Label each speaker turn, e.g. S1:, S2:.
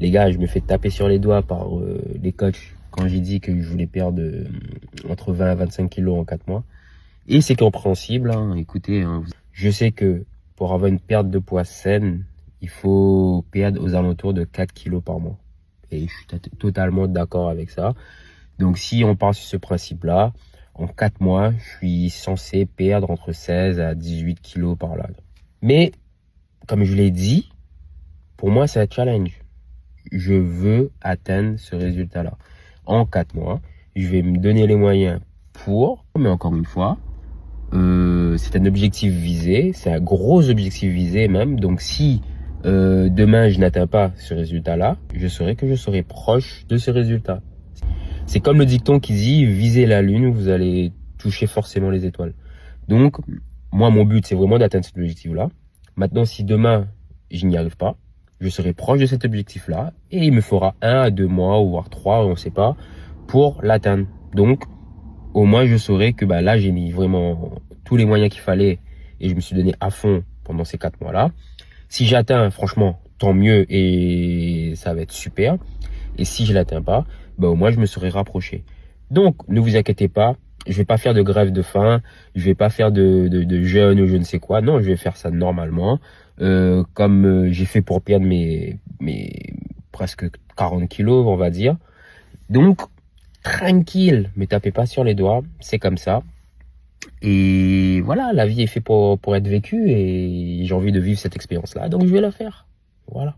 S1: Les gars, je me fais taper sur les doigts par les coachs quand j'ai dit que je voulais perdre entre 20 à 25 kilos en 4 mois. Et c'est compréhensible, hein. Écoutez, hein, je sais que pour avoir une perte de poids saine, il faut perdre aux alentours de 4 kilos par mois. Et je suis totalement d'accord avec ça. Donc si on part sur ce principe-là, en 4 mois, je suis censé perdre entre 16 à 18 kilos par là. Mais, comme je l'ai dit, pour moi, c'est un challenge. Je veux atteindre ce résultat-là. En 4 mois, je vais me donner les moyens pour, mais encore une fois, c'est un objectif visé, c'est un gros objectif visé même. Donc si demain je n'atteins pas ce résultat-là, je saurai que je serai proche de ce résultat. C'est comme le dicton qui dit, visez la lune, vous allez toucher forcément les étoiles. Donc, moi, mon but, c'est vraiment d'atteindre cet objectif-là. Maintenant, si demain, je n'y arrive pas, je serai proche de cet objectif-là et il me fera 1 à 2 mois, ou voire 3, on ne sait pas, pour l'atteindre. Donc, au moins, je saurai que là, j'ai mis vraiment tous les moyens qu'il fallait et je me suis donné à fond pendant ces 4 mois-là. Si j'atteins, franchement, tant mieux et ça va être super. Et si je l'atteins pas, au moins je me serai rapproché. Donc, ne vous inquiétez pas, je vais pas faire de grève de faim, je vais pas faire de jeûne ou je ne sais quoi. Non, je vais faire ça normalement, comme j'ai fait pour perdre mes presque 40 kilos, on va dire. Donc, tranquille, me tapez pas sur les doigts, c'est comme ça. Et voilà, la vie est faite pour être vécue et j'ai envie de vivre cette expérience-là, donc je vais la faire. Voilà.